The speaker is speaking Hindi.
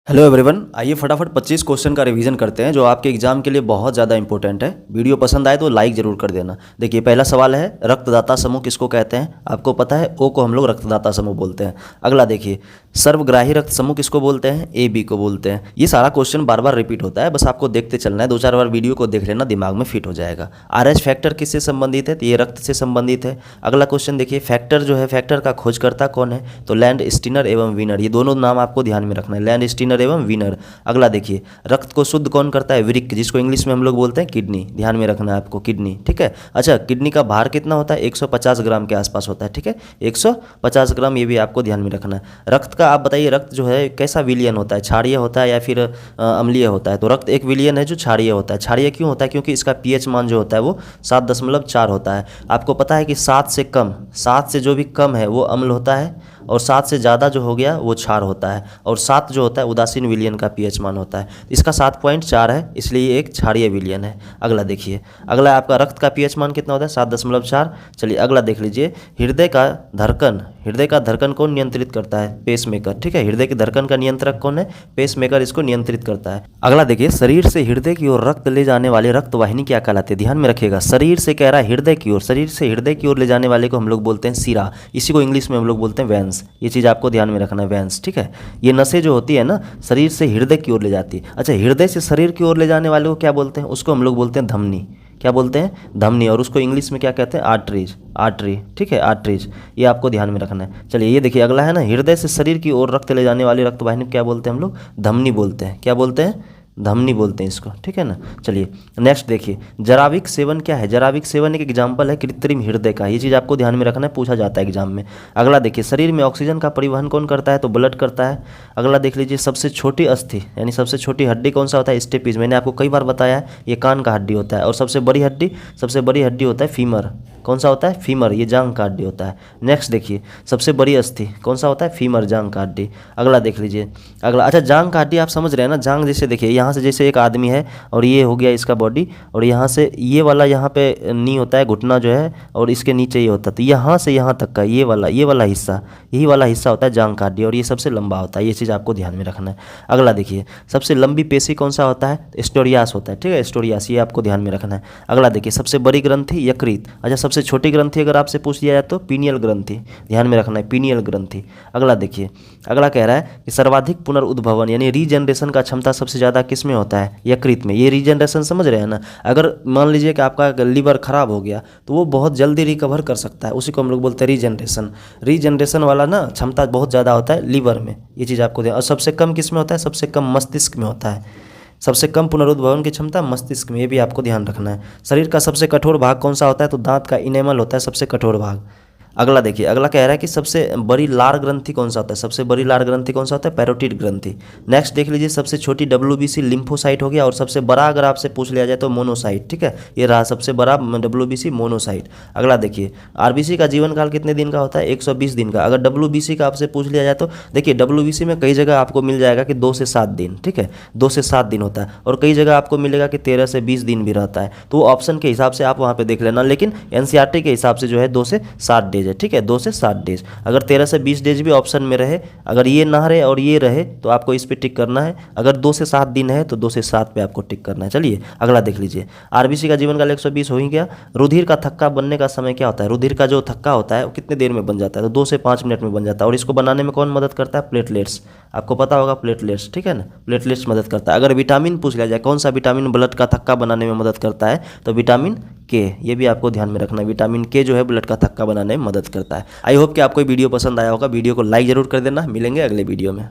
हेलो एवरीवन, आइए फटाफट 25 क्वेश्चन का रिवीजन करते हैं जो आपके एग्जाम के लिए बहुत ज़्यादा इंपॉर्टेंट है। वीडियो पसंद आए तो लाइक जरूर कर देना। देखिए, पहला सवाल है, रक्तदाता समूह किसको कहते हैं? आपको पता है, ओ को हम लोग रक्तदाता समूह बोलते हैं। अगला देखिए, सर्वग्राही रक्त समूह किसको बोलते हैं? ए बी को बोलते हैं। ये सारा क्वेश्चन बार बार रिपीट होता है, बस आपको देखते चलना है, 2-4 बार वीडियो को देख लेना, दिमाग में फिट हो जाएगा। RH फैक्टर किससे संबंधित है? तो ये रक्त से संबंधित है। अगला क्वेश्चन देखिए, फैक्टर जो है, फैक्टर का खोजकर्ता कौन है? तो लैंड स्टीनर एवं वीनर, ये दोनों नाम आपको ध्यान में रखना है, लैंड स्टीनर एवं वीनर। अगला देखिए, रक्त को शुद्ध कौन करता है? वृक्क, जिसको इंग्लिश में हम लोग बोलते हैं किडनी, ध्यान में रखना है आपको, किडनी, ठीक है। अच्छा, किडनी का भार कितना होता है? 150 ग्राम के आसपास होता है, ठीक है, 150 ग्राम, ये भी आपको ध्यान में रखना है। रक्त का आप बताइए, रक्त जो है कैसा विलयन होता है? क्षारीय होता है या फिर अम्लीय होता है? तो रक्त एक विलयन है जो क्षारीय होता है। क्षारीय क्यों होता है? क्योंकि इसका pH मान जो होता है वो 7.4 होता है। आपको पता है कि 7 से कम, 7 से जो भी कम है वो अम्ल होता है, और 7 से ज़्यादा जो हो गया वो क्षार होता है, और 7 जो होता है उदासीन विलयन का pH मान होता है। इसका 7.4 है, इसलिए ये एक क्षारीय विलयन है। अगला देखिए, अगला आपका रक्त का pH मान कितना होता है? 7.4। चलिए अगला देख लीजिए, हृदय का धड़कन, हृदय का धड़कन कौन नियंत्रित करता है? पेसमेकर, ठीक है, हृदय के धड़कन का नियंत्रक कौन है? पेसमेकर इसको नियंत्रित करता है। अगला देखिए, शरीर से हृदय की ओर रक्त ले जाने वाले रक्त वाहिनी क्या कहलाते हैं? ध्यान में रखिएगा, शरीर से कह रहा है हृदय की ओर, शरीर से हृदय की ओर ले जाने वाले को हम लोग बोलते हैं सिरा, इसी को इंग्लिश में हम लोग बोलते हैं वेंस। ये चीज़ आपको ध्यान में रखना है, वेंस, ठीक है। ये नसें जो होती है ना, शरीर से हृदय की ओर ले जाती है। अच्छा, हृदय से शरीर की ओर ले जाने वाले को क्या बोलते हैं? उसको हम लोग बोलते हैं धमनी। क्या बोलते हैं? धमनी। और उसको इंग्लिश में क्या कहते हैं? आर्टरीज, आर्टरी, ठीक है, आर्टरीज। ये आपको ध्यान में रखना है। चलिए ये देखिए, अगला है ना, हृदय से शरीर की ओर रक्त ले जाने वाली रक्त वाहिनी क्या बोलते हैं हम लोग? धमनी बोलते हैं। क्या बोलते हैं? धमनी बोलते हैं इसको, ठीक है ना। चलिए नेक्स्ट देखिए, जराविक सेवन क्या है? जराविक सेवन एक एग्जाम्पल है कृत्रिम हृदय का, ये चीज़ आपको ध्यान में रखना है, पूछा जाता है एग्जाम में। अगला देखिए, शरीर में ऑक्सीजन का परिवहन कौन करता है? तो ब्लड करता है। अगला देख लीजिए, सबसे छोटी अस्थि यानी सबसे छोटी हड्डी कौन सा होता है? स्टेपीज, मैंने आपको कई बार बताया है, ये कान का हड्डी होता है। और सबसे बड़ी हड्डी, सबसे बड़ी हड्डी होता है फीमर। कौन सा होता है? फीमर, ये जांग का हड्डी होता है। नेक्स्ट देखिए, सबसे बड़ी अस्थि कौन सा होता है? फीमर, जांग का हड्डी। अगला देख लीजिए, अगला, अच्छा, जांग का हड्डी आप समझ रहे हैं ना, जांग जैसे देखिए, यहाँ से जैसे एक आदमी है और ये हो गया इसका बॉडी, और यहाँ से ये वाला यहाँ पे नी होता है, घुटना जो है, और इसके नीचे ये होता है, तो यहाँ से यहाँ तक का ये वाला हिस्सा, यही वाला हिस्सा होता है जांग का हड्डी, और ये सबसे लंबा होता है। ये चीज़ आपको ध्यान में रखना है। अगला देखिए, सबसे लंबी पेशी कौन सा होता है? स्टोरियास होता है, ठीक है, स्टोरियास, ये आपको ध्यान में रखना है। अगला देखिए, सबसे बड़ी ग्रंथि यकृत। अच्छा, सबसे छोटी ग्रंथि अगर आपसे पूछ लिया जाए तो पीनियल ग्रंथि, ध्यान में रखना है, पीनियल ग्रंथि। अगला देखिए, अगला कह रहा है कि सर्वाधिक पुनर्उद्भवन यानी रीजनरेशन का क्षमता सबसे ज़्यादा किस में होता है? यकृत में। ये रीजनरेशन समझ रहे हैं ना, अगर मान लीजिए कि आपका लीवर खराब हो गया तो वो बहुत जल्दी रिकवर कर सकता है, उसी को हम लोग बोलते हैं रीजनरेशन। रीजनरेशन वाला ना क्षमता बहुत ज़्यादा होता है लीवर में, ये चीज़ आपको ध्यान। और सबसे कम किस में होता है? सबसे कम मस्तिष्क में होता है। सबसे कम पुनरुद्भवन की क्षमता मस्तिष्क में, ये भी आपको ध्यान रखना है। शरीर का सबसे कठोर भाग कौन सा होता है? तो दांत का इनेमल होता है सबसे कठोर भाग। अगला देखिए, अगला कह रहा है कि सबसे बड़ी लार ग्रंथि कौन सा होता है? सबसे बड़ी लार ग्रंथि कौन सा होता है? पैरोटिड ग्रंथि। नेक्स्ट देख लीजिए, सबसे छोटी WBC लिम्फोसाइट हो गया, और सबसे बड़ा अगर आपसे पूछ लिया जाए तो मोनोसाइट, ठीक है, ये रहा सबसे बड़ा WBC मोनोसाइट। अगला देखिए, RBC का जीवन काल कितने दिन का होता है? 120 दिन का। अगर WBC का आपसे पूछ लिया जाए तो देखिए, WBC में कई जगह आपको मिल जाएगा कि 2 से 7 दिन, ठीक है, 2 से 7 दिन होता है, और कई जगह आपको मिलेगा कि 13 से 20 दिन भी रहता है। तो ऑप्शन के हिसाब से आप वहाँ पे देख लेना, लेकिन NCERT के हिसाब से जो है 2 से 7 डेज है, ठीक है, 2 से 7 डेज। अगर 13 से 20 डेज भी ऑप्शन में रहे, अगर ये ना रहे और ये रहे तो आपको इस पे टिक करना है। अगर 2 से 7 दिन है तो 2 से 7 पे आपको टिक करना है। चलिए अगला देख लीजिए, RBC का जीवन काल 120 हो ही गया। रुधिर का थक्का बनने का समय क्या होता है? रुधिर का जो थक्का होता है वो कितने देर में बन जाता है? तो 2 से 5 मिनट में बन जाता है। और इसको बनाने में कौन मदद करता है? प्लेटलेट्स, आपको पता होगा प्लेटलेट्स, ठीक है ना, प्लेटलेट्स मदद करता है। अगर विटामिन पूछ लिया जाए, कौन सा विटामिन ब्लड का थक्का बनाने में मदद करता है? तो विटामिन के, ये भी आपको ध्यान में रखना है, विटामिन के जो है ब्लड का थक्का बनाने में मदद करता है। आई होप कि आपको वीडियो पसंद आया होगा। वीडियो को लाइक जरूर कर देना। मिलेंगे अगले वीडियो में।